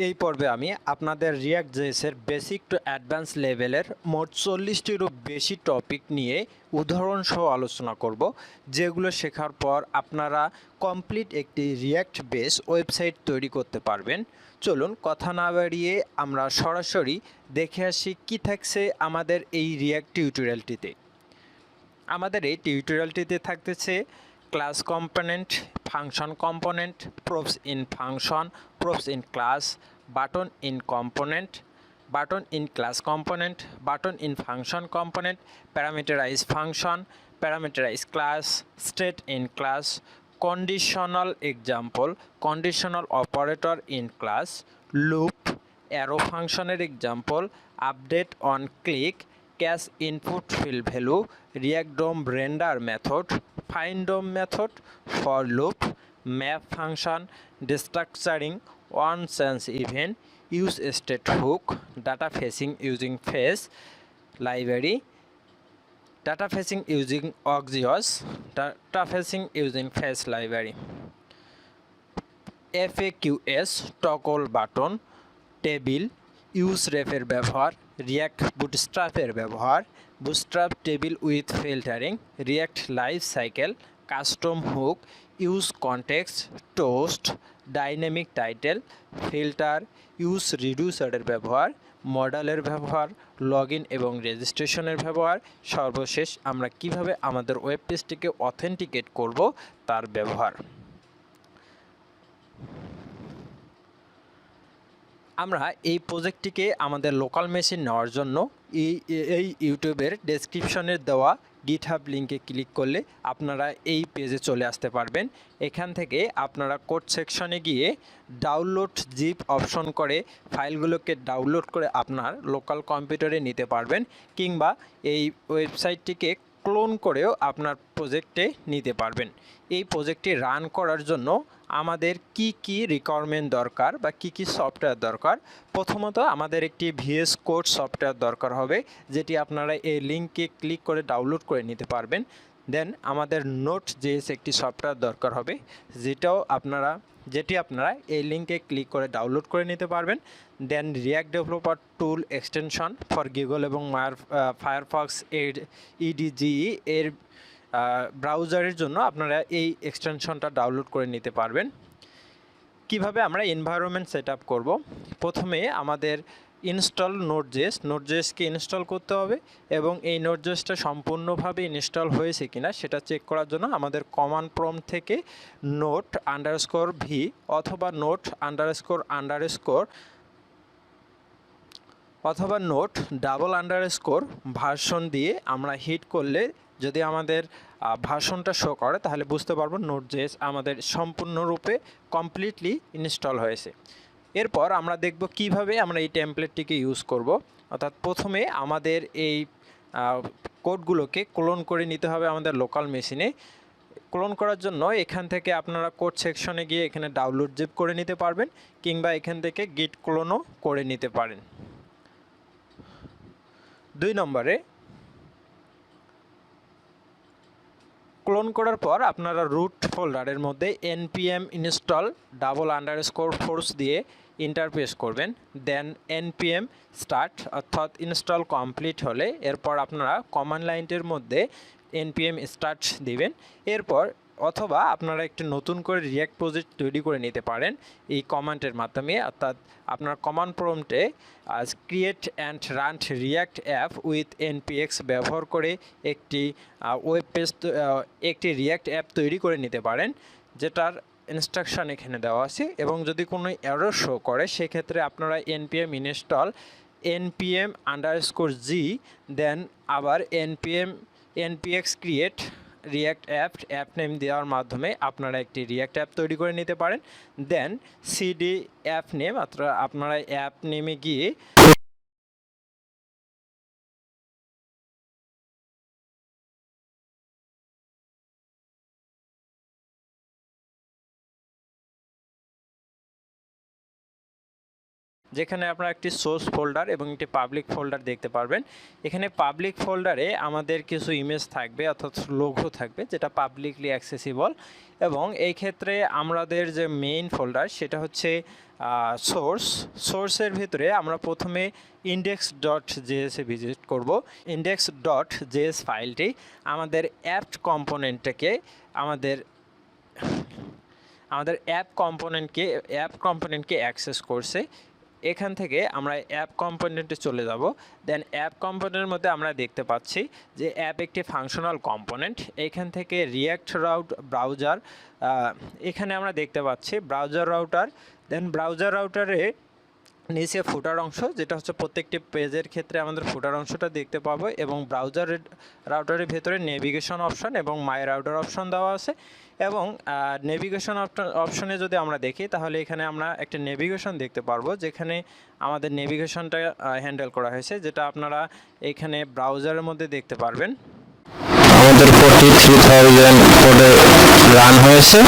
এই পর্বে আমি আপনাদের রিয়াক্ট জেএসের বেসিক টু অ্যাডভান্স লেভেলের মোট 40টিরও বেশি টপিক নিয়ে উদাহরণ সহ আলোচনা করব, যেগুলো শেখার পর আপনারা কমপ্লিট একটি রিয়াক্ট বেস ওয়েবসাইট তৈরি করতে পারবেন। চলুন কথা না বাড়িয়ে আমরা সরাসরি দেখে আসি কী থাকছে আমাদের এই রিয়াক্ট টিউটোরিয়ালটিতে। আমাদের এই টিউটোরিয়ালটিতে থাকতেছে class component, function component, props in function, props in class, button in component, button in class component, button in function component, parameterize function, parameterize class, state in class, conditional example, conditional operator in class, loop, arrow ফাংশনের example, update on click, cash input field value, React DOM render method, find DOM method, for loop, map function, destructuring one sense event, use state hook, data facing using face library, data fetching using Axios, data fetching using face library, FAQs, toggle button, table, use রেফের ব্যবহার, React বুটস্ট্র্যাপের ব্যবহার, Bootstrap table with filtering, React life cycle, custom hook, use context, toast, dynamic title, filter, use রিডিউসারের ব্যবহার, মডেলের ব্যবহার, log in এবং রেজিস্ট্রেশনের ব্যবহার, সর্বশেষ আমরা কিভাবে আমাদের ওয়েব পেজটিকে অথেন্টিকেট করব তার ব্যবহার। আমরা এই প্রজেক্টটিকে আমাদের লোকাল মেশিন নেওয়ার জন্য এই ইউটিউবের ডেসক্রিপশনের দেওয়া গিটহাব লিঙ্কে ক্লিক করলে আপনারা এই পেজে চলে আসতে পারবেন। এখান থেকে আপনারা কোড সেকশনে গিয়ে ডাউনলোড জিপ অপশন করে ফাইলগুলোকে ডাউনলোড করে আপনার লোকাল কম্পিউটারে নিতে পারবেন, কিংবা এই ওয়েবসাইটটিকে ক্লোন করেও আপনার প্রজেক্টে নিতে পারবেন। এই প্রজেক্টটি রান করার জন্য আমাদের কি কি রিকোয়ারমেন্ট দরকার বা কি কি সফটওয়্যার দরকার। প্রথমত আমাদের একটি ভিএস কোড সফটওয়্যার দরকার হবে, যেটি আপনারা এই লিঙ্কে ক্লিক করে ডাউনলোড করে নিতে পারবেন। দেন আমাদের নোট জেএস একটি সফটওয়্যার দরকার হবে, যেটি আপনারা এই লিঙ্কে ক্লিক করে ডাউনলোড করে নিতে পারবেন। Then React developer tool extension for Google এবং ফায়ারফক্স ইডিজিই এর ব্রাউজারের জন্য আপনারা এই এক্সটেনশনটা ডাউনলোড করে নিতে পারবেন। কিভাবে আমরা এনভায়রনমেন্ট সেট আপ করবো, প্রথমে আমাদের ইনস্টল নোটজেসকে ইনস্টল করতে হবে এবং এই নোটজেসটা সম্পূর্ণভাবে ইনস্টল হয়েছে কিনা সেটা চেক করার জন্য আমাদের কমান্ড প্রম্পট থেকে নোট আন্ডারস্কোর ভি অথবা নোট ডাবল আন্ডারস্কোর ভার্সন দিয়ে আমরা হিট করলে যদি আমাদের ভার্সনটা শো করে তাহলে বুঝতে পারবো নোটজেস আমাদের সম্পূর্ণরূপে কমপ্লিটলি ইনস্টল হয়েছে। এরপর আমরা দেখব কিভাবে আমরা এই টেমপ্লেটটিকে ইউজ করব। অর্থাৎ প্রথমে আমাদের এই কোডগুলোকে ক্লোন করে নিতে হবে আমাদের লোকাল মেশিনে। ক্লোন করার জন্য এখান থেকে আপনারা কোড সেকশনে গিয়ে এখানে ডাউনলোড জিপ করে নিতে পারবেন, কিংবা এখান থেকে গিট ক্লোনও করে নিতে পারেন। 2 নম্বরে ক্লোন করার পর আপনারা রুট ফোল্ডারের মধ্যে npm install _force দিয়ে ইন্টারপ্রেস করবেন। দেন npm স্টার্ট অর্থাৎ ইনস্টল কমপ্লিট হলে এরপর আপনারা কমান্ড লাইনের মধ্যে npm স্টার্ট দিবেন। এরপর অথবা আপনারা একটি নতুন করে রিয়াক্ট প্রজেক্ট তৈরি করে নিতে পারেন এই কমান্ডের মাধ্যমে। অর্থাৎ আপনার কমান্ড প্রম্পটে create and run React app with npx ব্যবহার করে একটি রিয়াক্ট অ্যাপ তৈরি করে নিতে পারেন, যেটার ইনস্ট্রাকশন এখানে দেওয়া আছে। এবং যদি কোনো এরর শো করে সেক্ষেত্রে আপনারা npm ইনস্টল npm_g দেন আবার npx create react app name দেওয়ার মাধ্যমে আপনারা একটি রিয়াক্ট অ্যাপ তৈরি করে নিতে পারেন। দেন সিডি অ্যাপ নেম, আপনারা অ্যাপ নেমে গিয়ে যেখানে আপনারা একটি সোর্স ফোল্ডার এবং একটি পাবলিক ফোল্ডার দেখতে পারবেন। এখানে পাবলিক ফোল্ডারে আমাদের কিছু ইমেজ থাকবে অর্থাৎ লোগো থাকবে যেটা পাবলিকলি অ্যাক্সেসিবল, এবং এই ক্ষেত্রে আমাদের যে মেইন ফোল্ডার সেটা হচ্ছে সোর্সের ভিতরে আমরা প্রথমে index.js-এ ভিজিট করব। index.js ফাইলটি আমাদের আমাদের অ্যাপ কম্পোনেন্টকে অ্যাক্সেস করছে। এখান থেকে আমরা অ্যাপ কম্পোনেন্টে চলে যাব। দেন অ্যাপ কম্পোনেন্টের মধ্যে আমরা দেখতে পাচ্ছি যে অ্যাপ একটি ফাংশনাল কম্পোনেন্ট। এখান থেকে রিয়াক্ট ব্রাউজার, এখানে আমরা দেখতে পাচ্ছি ব্রাউজার রাউটার। দেন ব্রাউজার রাউটারে নিচে ফুটার অংশ, যেটা হচ্ছে প্রত্যেকটি পেজের ক্ষেত্রে আমাদের ফুটার অংশটা দেখতে পাবো, এবং ব্রাউজারের রাউটারের ভেতরে নেভিগেশন অপশন এবং মাই রাউটার অপশন দেওয়া আছে। এবং নেভিগেশন অপশনে যদি আমরা দেখি তাহলে এখানে আমরা একটা নেভিগেশন দেখতে পারবো, যেখানে আমাদের নেভিগেশনটা হ্যান্ডেল করা হয়েছে, যেটা আপনারা এখানে ব্রাউজারের মধ্যে দেখতে পারবেন। আমাদের 43,000 কোডে রান হয়েছে।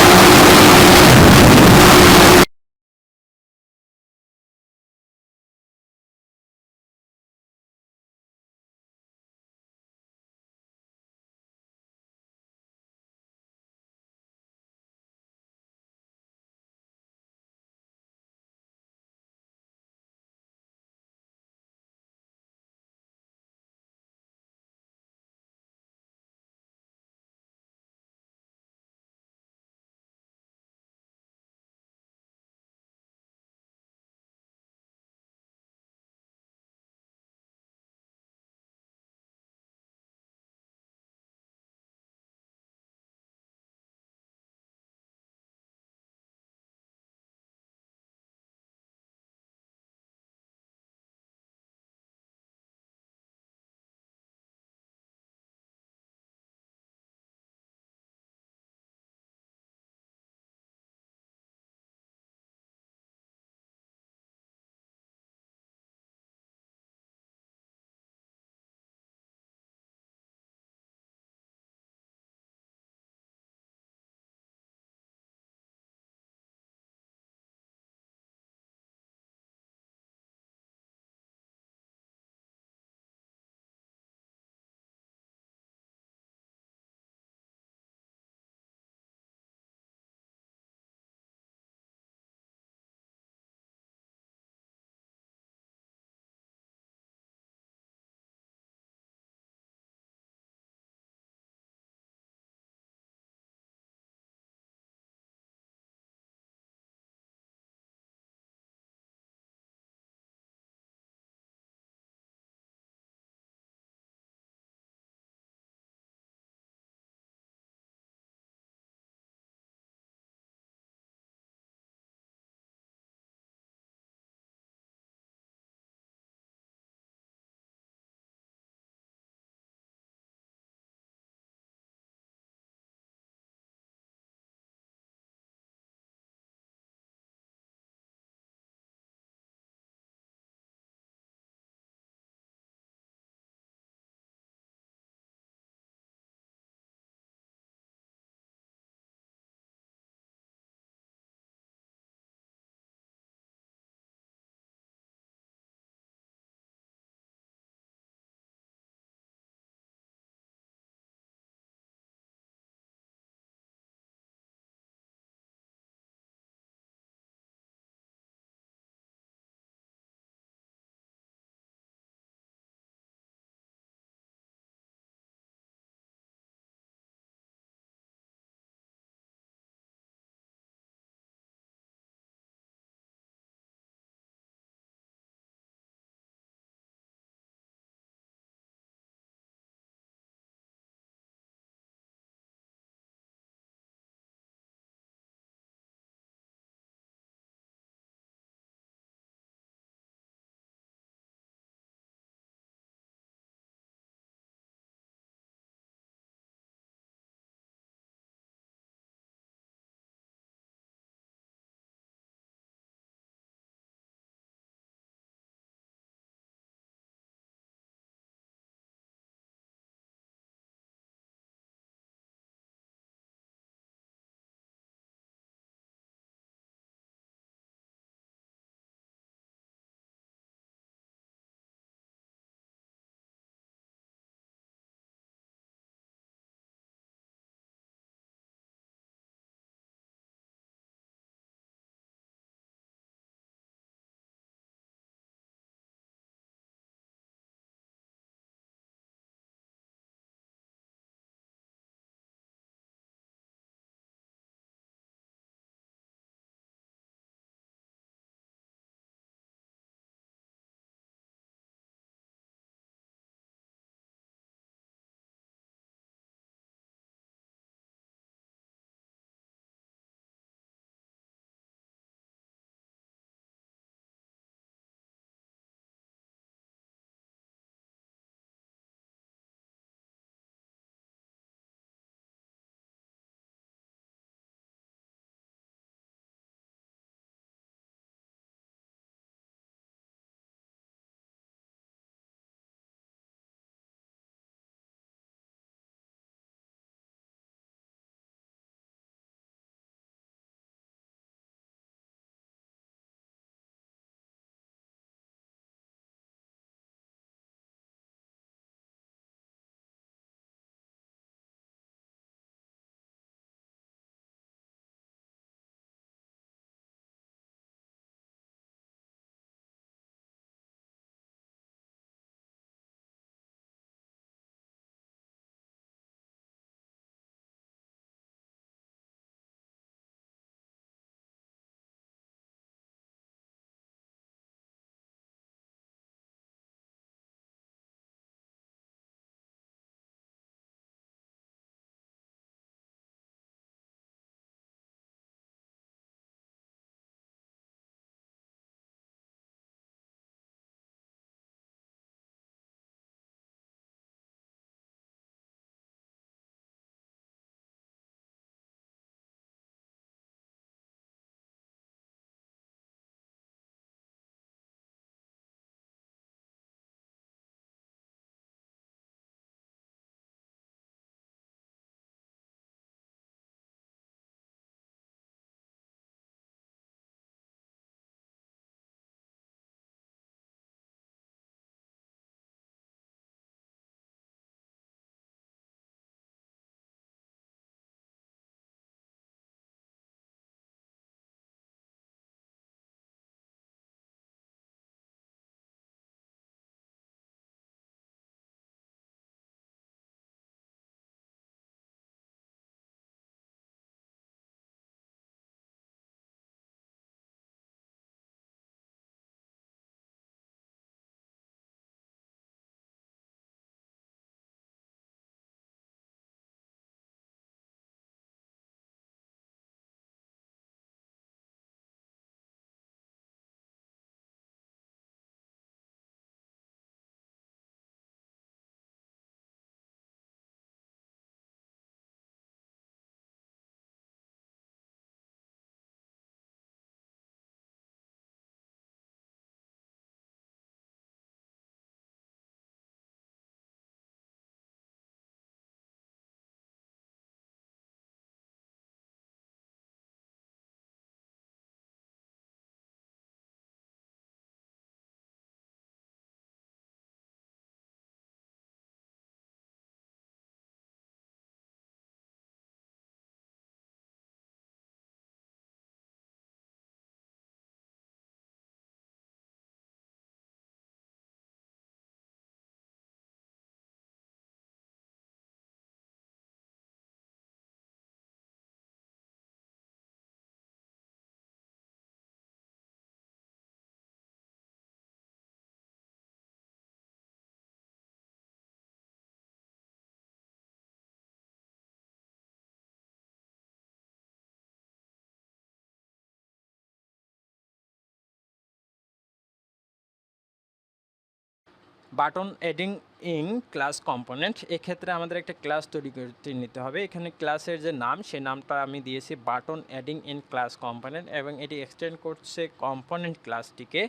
Button adding in class component, এক্ষেত্রে আমাদের একটা ক্লাস তৈরি করতে নিতে হবে। এখানে ক্লাসের যে নাম, সেই নামটা আমি দিয়েছি button adding in class component, এবং এটি এক্সটেন্ড করছে কম্পোনেন্ট ক্লাসটিকে।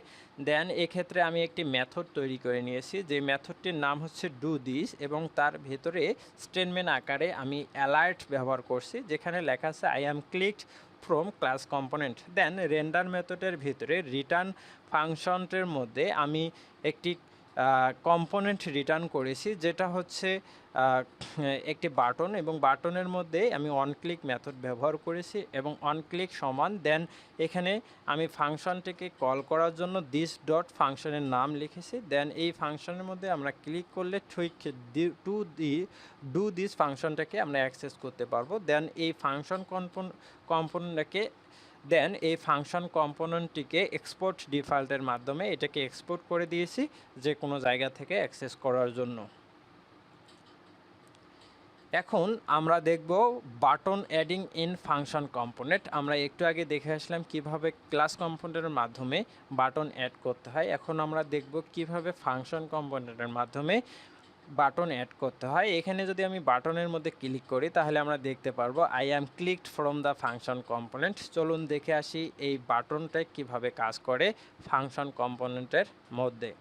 দেন এক্ষেত্রে আমি একটি মেথড তৈরি করে নিয়েছি, যে মেথডটির নাম হচ্ছে ডু দিস, এবং তার ভেতরে স্টেটমেন্ট আকারে আমি অ্যালার্ট ব্যবহার করছি, যেখানে লেখা আছে I am clicked from class component. Then render মেথডের ভিতরে রিটার্ন ফাংশনটির মধ্যে আমি একটি কম্পোনেন্ট রিটার্ন করেছি, যেটা হচ্ছে একটি বাটন, এবং বাটনের মধ্যে আমি অন ক্লিক মেথড ব্যবহার করেছি, এবং অন ক্লিক সমান দেন এখানে আমি ফাংশনটিকে কল করার জন্য দিস ডট ফাংশনের নাম লিখেছি। দেন এই ফাংশনের মধ্যে আমরা ক্লিক করলে ঠিক ডু দিস ফাংশনটাকে আমরা অ্যাক্সেস করতে পারবো। দেন এই ফাংশন কম্পোনেন্টটাকে দেন এই ফাংশন কম্পোনেন্টটিকে এক্সপোর্ট ডিফল্টের মাধ্যমে এটাকে এক্সপোর্ট করে দিয়েছি যে কোনো জায়গা থেকে অ্যাক্সেস করার জন্য। এখন আমরা দেখব button adding in function component. আমরা একটু আগে দেখে আসলাম কিভাবে ক্লাস কম্পোনেন্টের মাধ্যমে বাটন অ্যাড করতে হয়। এখন আমরা দেখব কিভাবে ফাংশন কম্পোনেন্টের মাধ্যমে বাটন অ্যাড করতে হয়। এখানে যদি আমি বাটনের মধ্যে ক্লিক করি তাহলে আমরা দেখতে পারবো I am clicked from the function component. চলুন দেখে আসি এই বাটনটা কিভাবে কাজ করে ফাংশন কম্পোনেন্টের মধ্যে।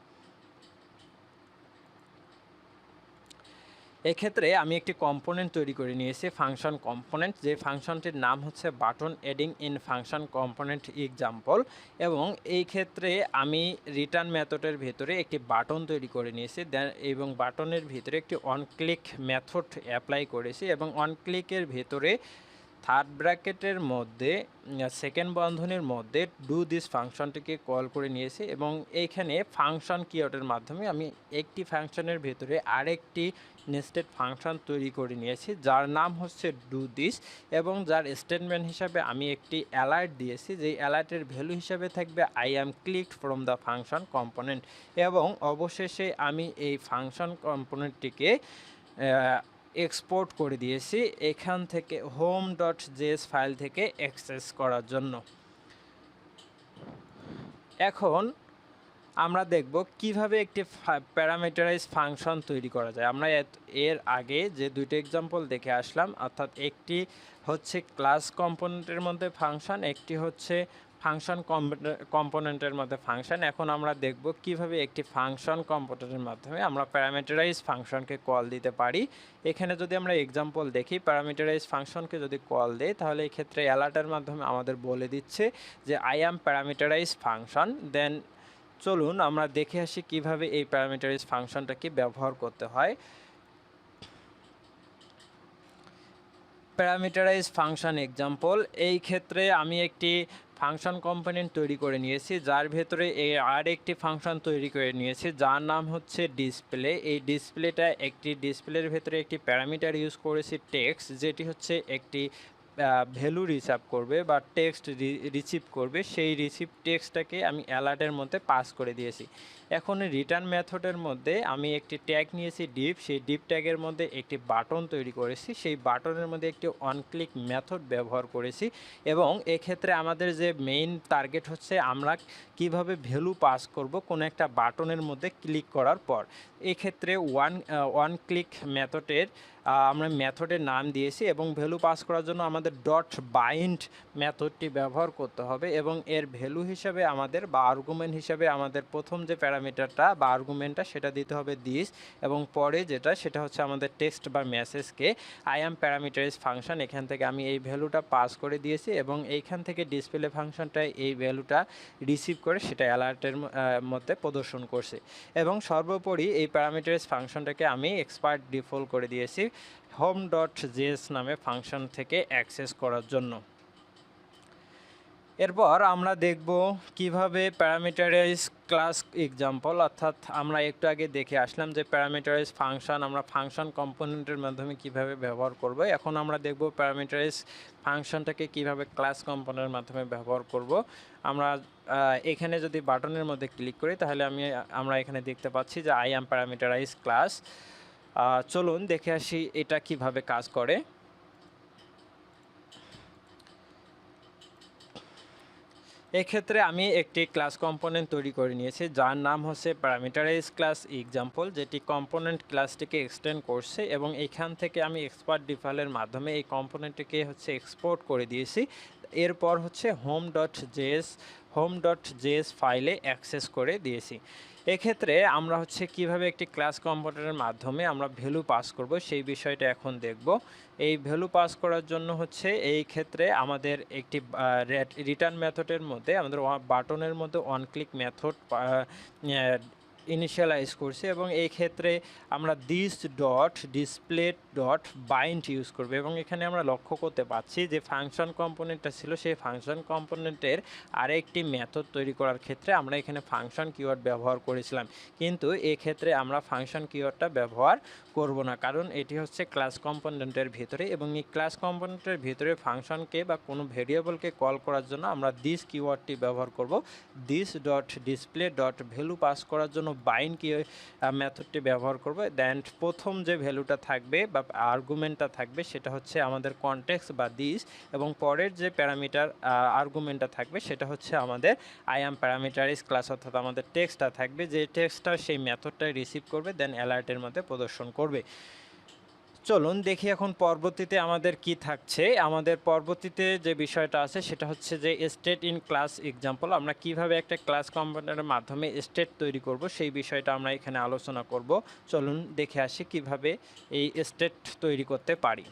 এক্ষেত্রে আমি একটি কম্পোনেন্ট তৈরি করে নিয়েছি, ফাংশন কম্পোনেন্ট, যে ফাংশনটির নাম হচ্ছে button adding in function component example. এবং এই ক্ষেত্রে আমি রিটার্ন মেথডের ভেতরে একটি বাটন তৈরি করে নিয়েছি, দেন এবং বাটনের ভিতরে একটি অন ক্লিক মেথড অ্যাপ্লাই করেছি, এবং অন ক্লিকের ভেতরে থার্ড ব্র্যাকেটের মধ্যে সেকেন্ড বন্ধনীর মধ্যে ডু দিস ফাংশনটিকে কল করে নিয়েছি, এবং এইখানে ফাংশন কিওয়ার্ডের মাধ্যমে আমি একটি ফাংশনের ভেতরে আরেকটি নেস্টেড ফাংশন তৈরি করে নিয়েছি, যার নাম হচ্ছে ডু দিস, এবং যার স্টেটমেন্ট হিসাবে আমি একটি অ্যালার্ট দিয়েছি, যেই অ্যালার্টের ভ্যালু হিসাবে থাকবে I am clicked from the function component. এবং অবশেষে আমি এই ফাংশন কম্পোনেন্টটিকে এক্সপোর্ট করে দিয়েছি এখান থেকে হোম ডট জেএস ফাইল থেকে অ্যাক্সেস করার জন্য। এখন আমরা দেখব কিভাবে একটি প্যারামিটারাইজ ফাংশন তৈরি করা যায়। আমরা এর আগে যে দুইটা এক্সাম্পল দেখে আসলাম, অর্থাৎ একটি হচ্ছে ক্লাস কম্পোনেন্টের মধ্যে ফাংশন, একটি হচ্ছে ফাংশন কম্পোনেন্টের মধ্যে ফাংশন। এখন আমরা দেখব কিভাবে একটি ফাংশন কম্পোনেন্টের মাধ্যমে আমরা প্যারামিটারাইজ ফাংশনকে কল দিতে পারি। এখানে যদি আমরা এক্সাম্পল দেখি, প্যারামিটারাইজ ফাংশনকে যদি কল দেই তাহলে এই ক্ষেত্রে অ্যালার্টের মাধ্যমে আমাদের বলে দিচ্ছে যে আই অ্যাম প্যারামিটারাইজ ফাংশন। দেন চলুন আমরা দেখে আসি কিভাবে এই প্যারামিটারাইজ ফাংশনটাকে ব্যবহার করতে হয়। প্যারামিটারাইজ ফাংশন এক্সাম্পল, এই ক্ষেত্রে আমি একটি ফাংশন কম্পোনেন্ট তৈরি করে নিয়েছি, যার ভেতরে আর একটি ফাংশন তৈরি করে নিয়েছি যার নাম হচ্ছে ডিসপ্লে। এই ডিসপ্লের ভেতরে একটি প্যারামিটার ইউজ করেছি টেক্সট, যেটি হচ্ছে একটি ভ্যালু রিসিভ করবে বা টেক্সট রিসিভ করবে। সেই রিসিভ টেক্সটটাকে আমি অ্যালার্টের মধ্যে পাস করে দিয়েছি। এখন রিটার্ন মেথডের মধ্যে আমি একটি ট্যাগ নিয়েছি ডিপ, সেই ডিপ ট্যাগের মধ্যে একটি বাটন তৈরি করেছি, সেই বাটনের মধ্যে একটি অন ক্লিক মেথড ব্যবহার করেছি। এবং এক্ষেত্রে আমাদের যে মেইন টার্গেট হচ্ছে আমরা কিভাবে ভ্যালু পাস করব কোনো একটা বাটনের মধ্যে ক্লিক করার পর। এক্ষেত্রে ওয়ান ক্লিক মেথডের আমরা মেথডের নাম দিয়েছি, এবং ভ্যালু পাস করার জন্য আমাদের ডট বাইন্ড মেথডটি ব্যবহার করতে হবে, এবং এর ভ্যালু হিসাবে আমাদের বা আর্গুমেন্ট হিসাবে আমাদের প্রথম যে প্যারামিটারটা বা আর্গুমেন্টটা সেটা দিতে হবে দিস, এবং পরে সেটা হচ্ছে আমাদের টেক্সট বা মেসেজকে আই অ্যাম প্যারামিটারাইজ ফাংশন, এখান থেকে আমি এই ভ্যালুটা পাস করে দিয়েছি, এবং এইখান থেকে ডিসপ্লে ফাংশনটা এই ভ্যালুটা রিসিভ করে সেটা অ্যালার্টের মধ্যে প্রদর্শন করছে। এবং সর্বোপরি এই প্যারামিটারাইজ ফাংশনটাকে আমি এক্সপার্ট ডিফল্ট করে দিয়েছি হোম ডট জেএস নামে ফাংশন থেকে অ্যাক্সেস করার জন্য। এরপর আমরা দেখব কিভাবে প্যারামিটারাইজ ক্লাস এক্সাম্পল, অর্থাৎ আমরা একটু আগে দেখে আসলাম যে প্যারামিটারাইজ ফাংশন আমরা ফাংশন কম্পোনেন্টের মাধ্যমে কিভাবে ব্যবহার করব। এখন আমরা দেখব প্যারামিটারাইজ ফাংশনটাকে কিভাবে ক্লাস কম্পোনেন্টের মাধ্যমে ব্যবহার করব। আমরা এখানে যদি বাটনের মধ্যে ক্লিক করি তাহলে আমরা এখানে দেখতে পাচ্ছি যে আই অ্যাম প্যারামিটারাইজ ক্লাস। চলুন দেখে আসি এটা কিভাবে কাজ করে। এক্ষেত্রে আমি একটি ক্লাস কম্পোনেন্ট তৈরি করে নিয়েছি যার নাম হচ্ছে প্যারামিটারাইজ ক্লাস এক্সাম্পল, যেটি কম্পোনেন্ট ক্লাসটিকে এক্সটেন্ড করছে এবং এখান থেকে আমি এক্সপার্ট ডিফালের মাধ্যমে এই কম্পোনেন্টটিকে হচ্ছে এক্সপোর্ট করে দিয়েছি। এরপর হচ্ছে হোম ডট জেএস ফাইলে অ্যাক্সেস করে দিয়েছি। এক্ষেত্রে আমরা হচ্ছে কিভাবে একটি ক্লাস কম্পোনেন্টের মাধ্যমে আমরা ভ্যালু পাস করব সেই বিষয়টা এখন দেখব। এই ভ্যালু পাস করার জন্য হচ্ছে এই ক্ষেত্রে আমাদের একটি রিটার্ন মেথডের মধ্যে আমাদের বাটনের মধ্যে ওয়ান ক্লিক মেথড ইনিশিয়ালাইজ করছি এবং এই ক্ষেত্রে আমরা this dot display dot bind use করবো এবং এখানে আমরা লক্ষ্য করতে পারছি যে ফাংশন কম্পোনেন্টটা ছিল সেই ফাংশন কম্পোনেন্টের আরেকটি মেথড তৈরি করার ক্ষেত্রে আমরা এখানে ফাংশন কিওয়ার্ড ব্যবহার করেছিলাম, কিন্তু এক্ষেত্রে আমরা ফাংশন কিওয়ার্ডটা ব্যবহার করব না, কারণ এটি হচ্ছে ক্লাস কম্পোনেন্টের ভিতরে এবং এই ক্লাস কম্পোনেন্টের ভিতরে ফাংশনকে বা কোনো ভেরিয়েবলকে কল করার জন্য আমরা দিস কিওয়ার্ডটি ব্যবহার করব। This dot display dot value pass করার জন্য বাইন্ড কি মেথডটি ব্যবহার করব। দেন প্রথম যে ভ্যালুটা থাকবে বা আর্গুমেন্টটা থাকবে সেটা হচ্ছে আমাদের কনটেক্সট বা দিস, এবং পরের যে প্যারামিটার আর্গুমেন্টটা থাকবে সেটা হচ্ছে আমাদের আই অ্যাম প্যারামিটারাইজ ক্লাস, অর্থাৎ আমাদের টেক্সটটা থাকবে, যে টেক্সটটা সেই মেথডটাই রিসিভ করবে দেন অ্যালার্টের মধ্যে প্রদর্শন করবে। চলুন দেখি এখন পরবর্তীতে আমাদের কি থাকছে। আমাদের পরবর্তীতে যে বিষয়টা আছে সেটা হচ্ছে যে স্টেট ইন ক্লাস এক্সাম্পল, আমরা কিভাবে একটা ক্লাস কম্পোনেন্টের মাধ্যমে স্টেট তৈরি করব সেই বিষয়টা আমরা এখানে আলোচনা করব। চলুন দেখে আসি কিভাবে এই স্টেট তৈরি করতে পারি।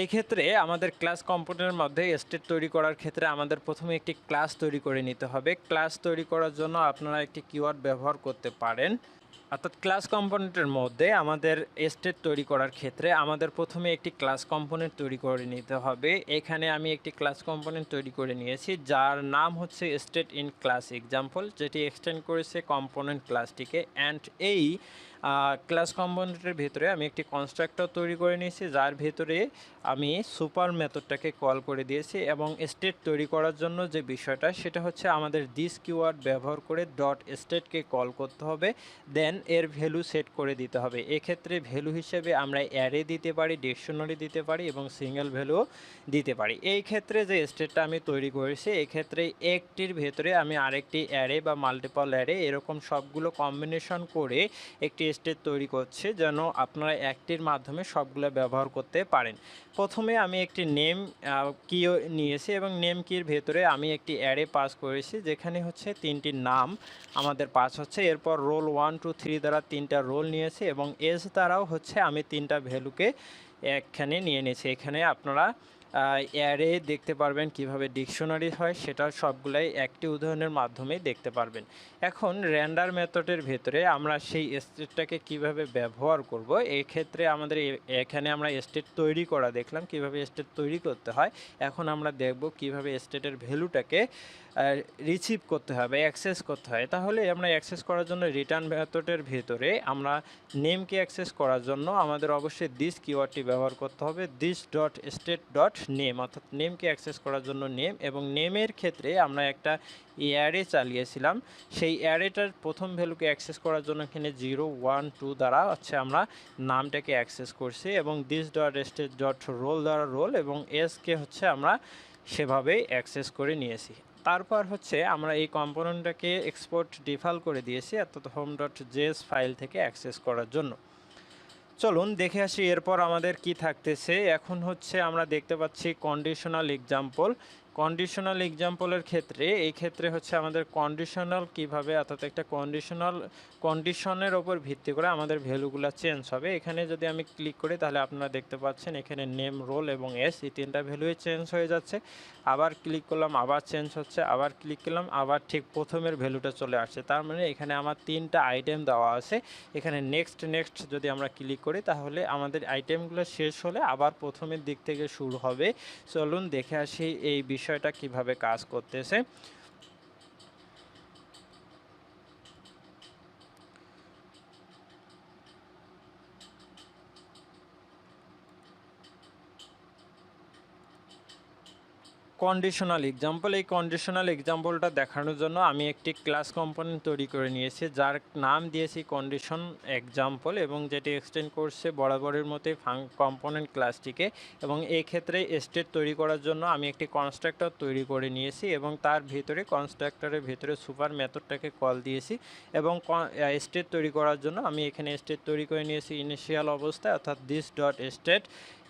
এই ক্ষেত্রে আমাদের ক্লাস কম্পোনেন্টের মধ্যে স্টেট তৈরি করার ক্ষেত্রে আমাদের প্রথমে একটি ক্লাস তৈরি করে নিতে হবে। ক্লাস তৈরি করার জন্য আপনারা একটি কিওয়ার্ড ব্যবহার করতে পারেন, অর্থাৎ ক্লাস কম্পোনেন্টের মধ্যে আমাদের স্টেট তৈরি করার ক্ষেত্রে আমাদের প্রথমে একটি ক্লাস কম্পোনেন্ট তৈরি করে নিতে হবে। এখানে আমি একটি ক্লাস কম্পোনেন্ট তৈরি করে নিয়েছি যার নাম হচ্ছে স্টেট ইন ক্লাস এক্সাম্পল, যেটি এক্সটেন্ড করেছে কম্পোনেন্ট ক্লাসটিকে। অ্যান্ড এই ক্লাস কম্পোনেন্টের ভেতরে আমি একটি কনস্ট্রাক্টর তৈরি করে নিয়েছি যার ভেতরে আমি সুপার মেথডটাকে কল করে দিয়েছি এবং স্টেট তৈরি করার জন্য যে বিষয়টা সেটা হচ্ছে আমাদের দিস কিওয়ার্ড ব্যবহার করে ডট স্টেটকে কল করতে হবে, দেন এর ভ্যালু সেট করে দিতে হবে। এক্ষেত্রে ভ্যালু হিসেবে আমরা অ্যারে দিতে পারি, ডিকশনারি দিতে পারি এবং সিঙ্গেল ভ্যালু দিতে পারি। এই ক্ষেত্রে যে স্টেটটা আমি তৈরি করেছি এক্ষেত্রে একটির ভেতরে আমি আরেকটি অ্যারে বা মাল্টিপল অ্যারে এরকম সবগুলো কম্বিনেশন করে একটি স্টেট তৈরি করছে যেন আপনারা একটির মাধ্যমে সবগুলো ব্যবহার করতে পারেন। প্রথমে আমি একটি নেম কি নিয়েছি এবং নেম কির ভেতরে আমি একটি অ্যারে পাস করেছি যেখানে হচ্ছে তিনটি নাম আমাদের পাস হচ্ছে। এরপর রোল 1 2 3 দ্বারা তিনটা রোল নিয়েছি এবং এস দ্বারাও হচ্ছে আমি তিনটা ভ্যালুকে এখানে নিয়ে নিয়েছি। এখানে আপনারা অ্যারে দেখতে পারবেন, কিভাবে ডিকশনারি হয় সেটা সবগুলাই একটি উদাহরণের মাধ্যমেই দেখতে পারবেন। এখন র্যান্ডার মেথডের ভেতরে আমরা সেই স্টেটটাকে কিভাবে ব্যবহার করব, এই ক্ষেত্রে আমাদের এখানে আমরা স্টেট তৈরি করা দেখলাম কিভাবে স্টেট তৈরি করতে হয়। এখন আমরা দেখব কিভাবে স্টেটের ভ্যালুটাকে রিসিভ করতে হবে, অ্যাক্সেস করতে হয়। তাহলে আমরা অ্যাক্সেস করার জন্য রিটার্ন মেথডের ভেতরে আমরা নেমকে অ্যাক্সেস করার জন্য আমাদের অবশ্যই দিস কিওয়ার্ডটি ব্যবহার করতে হবে, this dot state dot name, অর্থাৎ নেমকে অ্যাক্সেস করার জন্য নেম, এবং নেমের ক্ষেত্রে আমরা একটা অ্যারে চালিয়েছিলাম। সেই অ্যারেটার প্রথম ভ্যালুকে অ্যাক্সেস করার জন্য এখানে 0 1 2 দ্বারা হচ্ছে আমরা নামটাকে অ্যাক্সেস করছি এবং this dot state dot role দ্বারা রোল এবং এসকে হচ্ছে আমরা সেভাবেই অ্যাক্সেস করে নিয়েছি। তারপর হচ্ছে আমরা এই কম্পোনেন্টটাকে এক্সপোর্ট ডিফাল করে দিয়েছি অর্থাৎ হোম ডট জেএস ফাইল থেকে অ্যাক্সেস করার জন্য। চলুন দেখে আসি এরপর আমাদের কি থাকতেছে। এখন হচ্ছে আমরা দেখতে পাচ্ছি কন্ডিশনাল এক্সাম্পল। কন্ডিশনাল এক্সাম্পলের ক্ষেত্রে এই ক্ষেত্রে হচ্ছে আমাদের কন্ডিশনাল কিভাবে, অর্থাৎ একটা কন্ডিশনের ওপর ভিত্তি করে আমাদের ভ্যালুগুলো চেঞ্জ হবে। এখানে যদি আমি ক্লিক করি তাহলে আপনারা দেখতে পাচ্ছেন এখানে নেম রোল এবং এস এই তিনটা ভ্যালুই চেঞ্জ হয়ে যাচ্ছে। আবার ক্লিক করলাম আবার চেঞ্জ হচ্ছে, আবার ক্লিক করলাম আবার ঠিক প্রথমের ভ্যালুটা চলে আসছে। তার মানে এখানে আমার তিনটা আইটেম দেওয়া আছে। এখানে নেক্সট নেক্সট যদি আমরা ক্লিক করি তাহলে আমাদের আইটেমগুলো শেষ হলে আবার প্রথমের দিক থেকে শুরু হবে। চলুন দেখে আসি এই বিষয়টা কিভাবে কাজ করতেছে। কন্ডিশনাল এক্সাম্পল, এই কন্ডিশনাল এক্সাম্পলটা দেখানোর জন্য আমি একটি ক্লাস কম্পোনেন্ট তৈরি করে নিয়েছি, যার নাম দিয়েছি কন্ডিশন এক্সাম্পল, এবং যেটি এক্সটেন্ড করছে বরাবরের মতোই কম্পোনেন্ট ক্লাসটিকে। এবং এই ক্ষেত্রে স্টেট তৈরি করার জন্য আমি একটি কনস্ট্রাক্টর তৈরি করে নিয়েছি, এবং তার ভিতরে কনস্ট্রাক্টরের ভিতরে সুপার মেথডটাকে কল দিয়েছি। এবং স্টেট তৈরি করার জন্য আমি এখানে স্টেট তৈরি করে নিয়েছি ইনিশিয়াল অবস্থায়, অর্থাৎ দিস ডট স্টেট।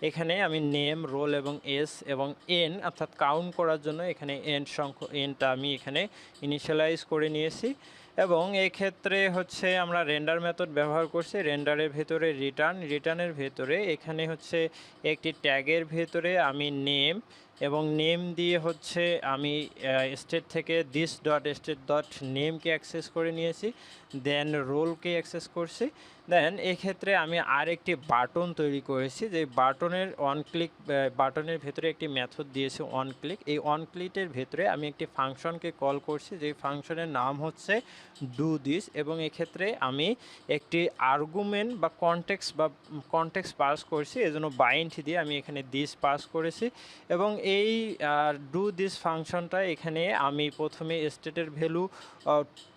এখানে আমি নেম, রোল এবং এস এবং এন অর্থাৎ কাউন্ট করার জন্য এখানে এনটা আমি এখানে ইনিশিয়ালাইজ করে নিয়েছি। এবং এই ক্ষেত্রে হচ্ছে আমরা রেন্ডার মেথড ব্যবহার করছি। রেন্ডারের ভেতরে রিটার্নের ভেতরে এখানে হচ্ছে একটি ট্যাগের ভেতরে আমি নেম এবং নেম দিয়ে হচ্ছে আমি স্টেট থেকে দিস ডট স্টেট ডট নেমকে অ্যাক্সেস করে নিয়েছি, দেন রোলকে অ্যাক্সেস করছি। দেন এক্ষেত্রে আমি আরেকটি বাটন তৈরি করেছি, যে বাটনের বাটনের ভেতরে একটি মেথড দিয়েছি অন ক্লিক। এই অন ক্লিকের ভেতরে আমি একটি ফাংশনকে কল করছি, যে ফাংশনের নাম হচ্ছে ডু দিস। এবং এক্ষেত্রে আমি একটি আর্গুমেন্ট বা কনটেক্সট পাস করছি, এজন্য বাইন্ড দিয়ে আমি এখানে দিস পাস করেছি। এবং এই ডু দিস ফাংশনটা এখানে আমি প্রথমে স্টেটের ভ্যালু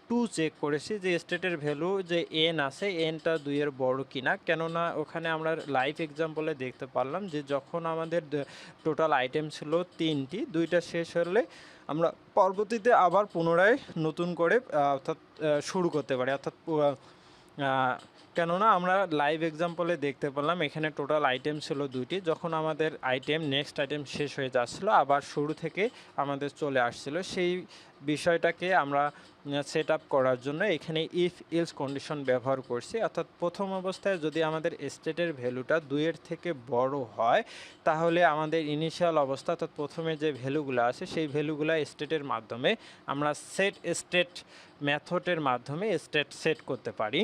2 চেক করেছি, যে স্টেটের ভ্যালু যে এন আছে এনটা 2-এর বড় কিনা। কেননা ওখানে আমরা লাইভ এক্সাম্পলে দেখতে পারলাম যে যখন আমাদের টোটাল আইটেম ছিল 3টি, 2টা শেষ হলে আমরা পরবর্তীতে আবার পুনরায় নতুন করে অর্থাৎ শুরু করতে পারি। অর্থাৎ কেননা আমরা লাইভ এক্সাম্পলে দেখতে পেলাম এখানে টোটাল আইটেম ছিল 2টি, যখন আমাদের নেক্সট আইটেম শেষ হয়ে যাচ্ছিলো আবার শুরু থেকে আমাদের চলে আসছিল। সেই বিষয়টাকে আমরা সেট আপ করার জন্য এখানে ইফ এলস কন্ডিশন ব্যবহার করছি। অর্থাৎ প্রথম অবস্থায় যদি আমাদের স্টেটের ভ্যালুটা 2-এর থেকে বড় হয়, তাহলে আমাদের ইনিশিয়াল অবস্থা অর্থাৎ প্রথমে যে ভ্যালুগুলো আছে সেই ভ্যালুগুলো স্টেটের মাধ্যমে আমরা স্টেট মেথডের মাধ্যমে স্টেট সেট করতে পারি।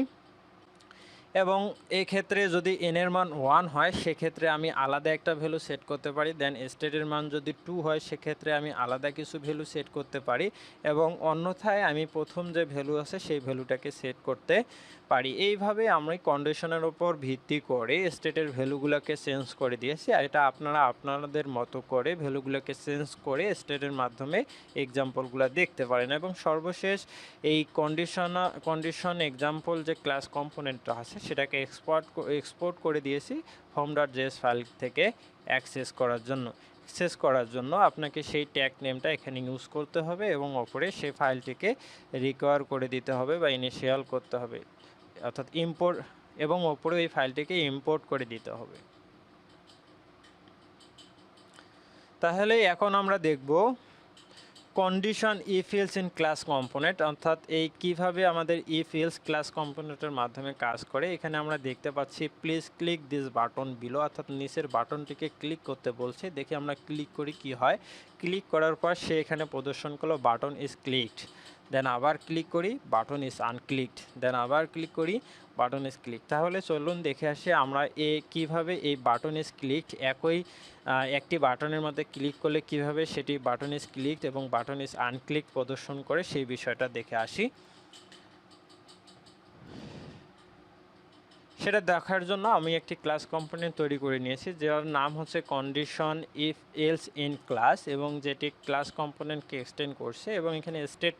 এবং এই ক্ষেত্রে যদি এনের মান 1 হয় সেক্ষেত্রে আমি আলাদা একটা ভ্যালু সেট করতে পারি। দেন স্টেটের মান যদি 2 হয় সেক্ষেত্রে আমি আলাদা কিছু ভ্যালু সেট করতে পারি, এবং অন্যথায় আমি প্রথম যে ভ্যালু আছে সেই ভ্যালুটাকে সেট করতে পারি। এইভাবে আমি কন্ডিশনের উপর ভিত্তি করে স্টেটের ভ্যালুগুলোকে চেঞ্জ করে দিয়েছি। আর এটা আপনারা আপনাদের মতো করে ভ্যালুগুলোকে চেঞ্জ করে স্টেটের মাধ্যমে এক্সাম্পলগুলো দেখতে পারেন। এবং সর্বশেষ এই কন্ডিশন এক্সাম্পল যে ক্লাস কম্পোনেন্টটা আছে সেটাকে এক্সপোর্ট করে দিয়েছি home.js ফাইল থেকে অ্যাক্সেস করার জন্য আপনাকে সেই ট্যাগ নেমটা এখানে ইউজ করতে হবে, এবং ওপরে সেই ফাইলটিকে রিকোয়ার করে দিতে হবে বা ইনিশিয়াল করতে হবে, অর্থাৎ ইম্পোর্ট, এবং ওপরে এই ফাইলটিকে ইম্পোর্ট করে দিতে হবে। তাহলে এখন আমরা দেখব condition if else in class component, অর্থাৎ এই কিভাবে আমাদের ইফ এলস ক্লাস কম্পোনেন্টের মাধ্যমে কাজ করে। এখানে আমরা দেখতে পাচ্ছি please click this button below, অর্থাৎ নিচের বাটনটিকে ক্লিক করতে বলছে। দেখি আমরা ক্লিক করি কি হয়। ক্লিক করার পর সে এখানে প্রদর্শন করলো বাটন ইজ ক্লিকড। দেন আবার ক্লিক করি, বাটন ইজ আনক্লিকড। দেন আবার ক্লিক করি, বাটন ইজ ক্লিক। তাহলে চলুন দেখে আসি আমরা কিভাবে এই বাটন ইজ ক্লিকড একটি বাটনের মধ্যে ক্লিক করলে কিভাবে সেটি বাটন ইজ ক্লিকড এবং বাটন ইজ আনক্লিকড প্রদর্শন করে, সেই বিষয়টা দেখে আসি। সেটা দেখার জন্য আমি একটি ক্লাস কম্পোনেন্ট তৈরি করে নিয়েছি, যার নাম হচ্ছে condition if else in class, এবং যেটি ক্লাস কম্পোনেন্টকে এক্সটেন্ড করছে। এবং এখানে স্টেট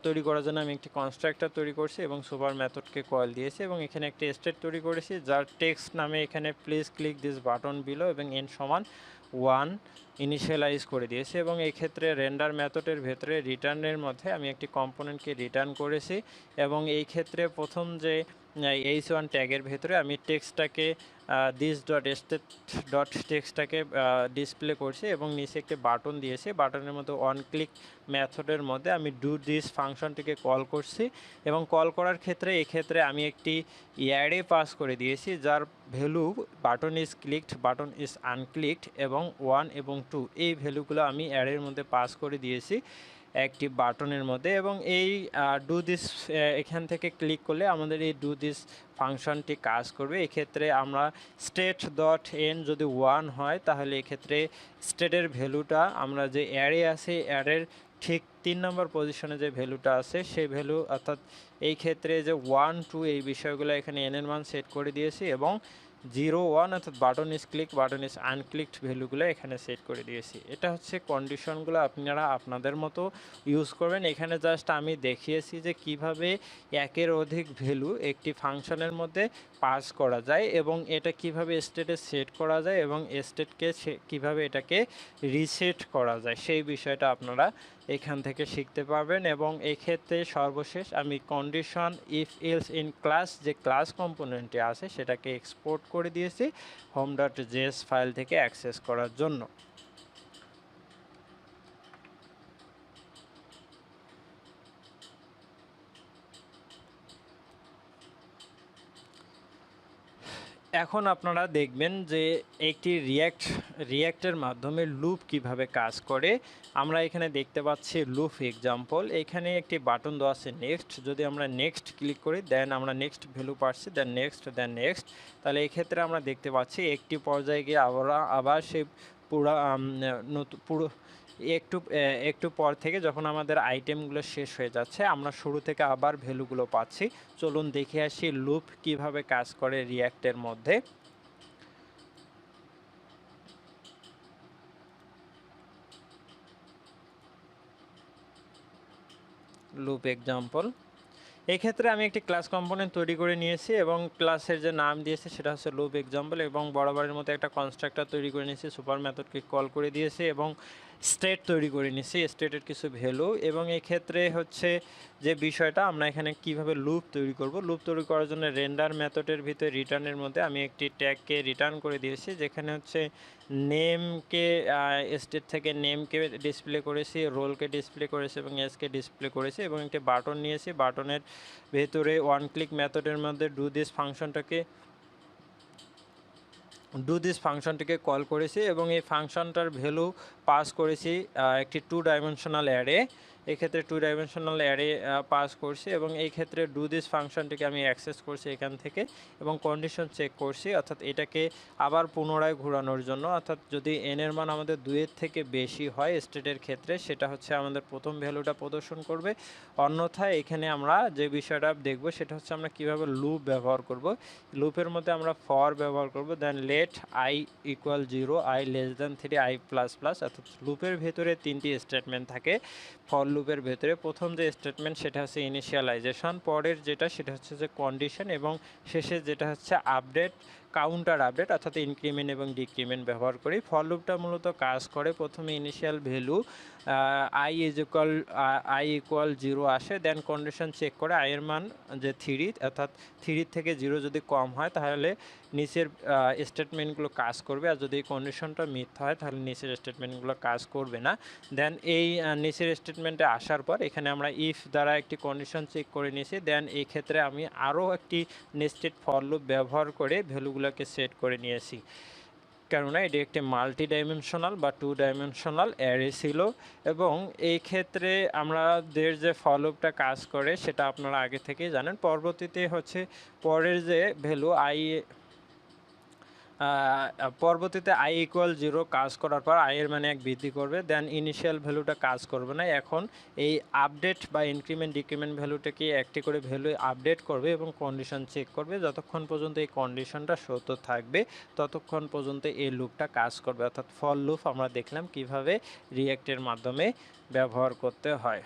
তৈরি করার জন্য আমি একটি কনস্ট্রাক্টর তৈরি করছি এবং সুপার মেথডকে কল দিয়েছি, এবং এখানে একটি স্টেট তৈরি করেছি যার টেক্সট নামে এখানে please click this button below এবং এন সমান 1 ইনিশিয়ালাইজ করে দিয়েছি। এবং এই ক্ষেত্রে রেন্ডার মেথডের ভেতরে রিটার্নের মধ্যে আমি একটি কম্পোনেন্টকে রিটার্ন করেছি, এবং এই ক্ষেত্রে প্রথম যে h1 ট্যাগের ভেতরে আমি টেক্সটটাকে দিস ডট স্টেট ডট টেক্সটটাকে ডিসপ্লে করছি, এবং নিচে একটি বাটন দিয়েছি। বাটনের মধ্যে অন ক্লিক মেথডের মধ্যে আমি ডু দিস ফাংশনটিকে কল করছি, এবং কল করার ক্ষেত্রে এক্ষেত্রে আমি একটি অ্যারে পাস করে দিয়েছি, যার value button is clicked, button is unclicked এবং 1 এবং 2 এই ভ্যালুগুলো আমি অ্যারের মধ্যে পাস করে দিয়েছি একটি বাটনের মধ্যে। এবং এই ডু দিস এখান থেকে ক্লিক করলে আমাদের এই ডু দিস ফাংশনটি কাজ করবে। এক্ষেত্রে আমরা স্টেট ডট এন যদি 1 হয় তাহলে এক্ষেত্রে স্টেটের ভ্যালুটা আমরা যে অ্যারে আছে অ্যারের ঠিক 3 নম্বর পজিশনে যে ভ্যালুটা আছে সেই ভ্যালু, অর্থাৎ এই ক্ষেত্রে যে 1 2 এই বিষয়গুলো এখানে এনের মান সেট করে দিয়েছি, এবং 01 অর্থাৎ button is click, button is unclicked ভ্যালুগুলো এখানে সেট করে দিয়েছি। এটা হচ্ছে কন্ডিশনগুলো আপনারা আপনাদের মতো ইউজ করবেন। এখানে জাস্ট আমি দেখিয়েছি যে কিভাবে একের অধিক ভ্যালু একটি ফাংশনের মধ্যে পাস করা যায় এবং এটা কিভাবে স্টেটে সেট করা যায় এবং স্টেটকে কিভাবে এটাকে রিসেট করা যায় সেই বিষয়টা আপনারা এখান থেকে শিখতে পারবেন। এবং এক্ষেত্রে সর্বশেষ আমি condition if else in class যে ক্লাস কম্পোনেন্টটি আছে সেটাকে এক্সপোর্ট করে দিয়েছি home.js ফাইল থেকে অ্যাক্সেস করার জন্য। এখন আপনারা দেখবেন যে একটি রিয়্যাক্টের মাধ্যমে লুপ কিভাবে কাজ করে। আমরা এখানে দেখতে পাচ্ছি লুপ এক্সাম্পল। এখানে একটি বাটন দেওয়া আছে নেক্সট। যদি আমরা নেক্সট ক্লিক করি দেন আমরা নেক্সট ভ্যালু পাচ্ছি, দেন নেক্সট। তাহলে এই ক্ষেত্রে আমরা দেখতে পাচ্ছি একটি পর্যায়ে গিয়ে আবার সেই পুরো একটু পর থেকে যখন আমাদের আইটেমগুলো শেষ হয়ে যাচ্ছে আমরা শুরু থেকে আবার ভ্যালুগুলো পাচ্ছি। চলুন দেখে আসি লুপ কিভাবে কাজ করে রিয়্যাক্টের মধ্যে। Loop example. এক্ষেত্রে আমি একটি ক্লাস কম্পোনেন্ট তৈরি করে নিয়েছি এবং ক্লাসের যে নাম দিয়েছে সেটা হচ্ছে লুপ এক্সাম্পল এবং বরাবরের মতো একটা কনস্ট্রাক্টর তৈরি করে নিয়েছি, সুপার মেথডকে কল করে দিয়েছি এবং স্টেট তৈরি করে নিয়েছি, স্টেটের কিছু ভ্যালু। এবং এই ক্ষেত্রে হচ্ছে যে বিষয়টা আমরা এখানে কিভাবে লুপ তৈরি করব, লুপ তৈরি করার জন্য রেন্ডার মেথডের ভিতরে রিটার্নের মধ্যে আমি একটি ট্যাগকে রিটার্ন করে দিয়েছি যেখানে হচ্ছে নেমকে স্টেট থেকে নেমকে ডিসপ্লে করেছি, রোলকে ডিসপ্লে করেছি এবং এসকে ডিসপ্লে করেছি এবং একটি বাটন নিয়েছি। বাটনের ভেতরে ওয়ান ক্লিক মেথডের মধ্যে ডু দিস ফাংশনটিকে কল করেছি এবং এই ফাংশনটার ভ্যালু পাস করেছি একটি 2 ডাইমেনশনাল অ্যারে। এক্ষেত্রে 2 ডাইমেনশনাল অ্যারে পাস করছি এবং এই ক্ষেত্রে ডু দিস ফাংশনটিকে আমি অ্যাক্সেস করছি এখান থেকে এবং কন্ডিশন চেক করছি, অর্থাৎ এটাকে আবার পুনরায় ঘোরানোর জন্য। অর্থাৎ যদি n এর মান আমাদের 2-এর থেকে বেশি হয় স্টেটের ক্ষেত্রে সেটা হচ্ছে আমাদের প্রথম ভ্যালুটা প্রদর্শন করবে। অন্যথায় এখানে আমরা যে বিষয়টা দেখব সেটা হচ্ছে আমরা কিভাবে লুপ ব্যবহার করব। লুপের মধ্যে আমরা ফর ব্যবহার করব, then let i = 0, i <3, i++। অর্থাৎ লুপের ভেতরে 3টি স্টেটমেন্ট থাকে। ফর লুপের ভেতরে প্রথম যে স্টেটমেন্ট সেটা হচ্ছে ইনিশিয়ালাইজেশন, পরের যেটা সেটা হচ্ছে যে কন্ডিশন এবং শেষে যেটা হচ্ছে আপডেট, কাউন্টার আপডেট অর্থাৎ ইনক্রিমেন্ট এবং ডিক্রিমেন্ট ব্যবহার করি। ফর লুপটা মূলত কাজ করে প্রথমে ইনিশিয়াল ভ্যালু i = 0 আসে, দেন কন্ডিশন চেক করে i এর মান যে 3, অর্থাৎ 3 থেকে 0 যদি কম হয় তাহলে নিচের স্টেটমেন্টগুলো কাজ করবে, আর যদি কন্ডিশনটা মিথ্যা হয় তাহলে নিচের স্টেটমেন্টগুলো কাজ করবে না। দেন এই নিচের স্টেটমেন্টে আসার পর এখানে আমরা ইফ দ্বারা একটি কন্ডিশন চেক করে নিয়েছি। দেন এই ক্ষেত্রে আমি আরও একটি নেস্টেড ফর লুপ ব্যবহার করে ভ্যালুগুলোকে সেট করে নিয়েছি, কেননা এটি একটি মাল্টি ডাইমেনশনাল বা 2 ডাইমেনশনাল অ্যারে ছিল। এবং এই ক্ষেত্রে আমাদের যে ফর লুপটা কাজ করে সেটা আপনারা আগে থেকেই জানেন। পরবর্তীতে হচ্ছে পরের যে ভ্যালু পরবর্তীতে i = 0 কাজ করার পর i এর মানে 1 বৃদ্ধি করবে, দেন ইনিশিয়াল ভ্যালুটা কাজ করবে না। এখন এই আপডেট বা ইনক্রিমেন্ট ডিক্রিমেন্ট ভ্যালুটাকে একটি করে ভ্যালু আপডেট করবে এবং কন্ডিশন চেক করবে। যতক্ষণ পর্যন্ত এই কন্ডিশনটা সত্য থাকবে ততক্ষণ পর্যন্ত এই লুপটা কাজ করবে। অর্থাৎ ফর লুপ আমরা দেখলাম কিভাবে রিয়্যাক্টের মাধ্যমে ব্যবহার করতে হয়।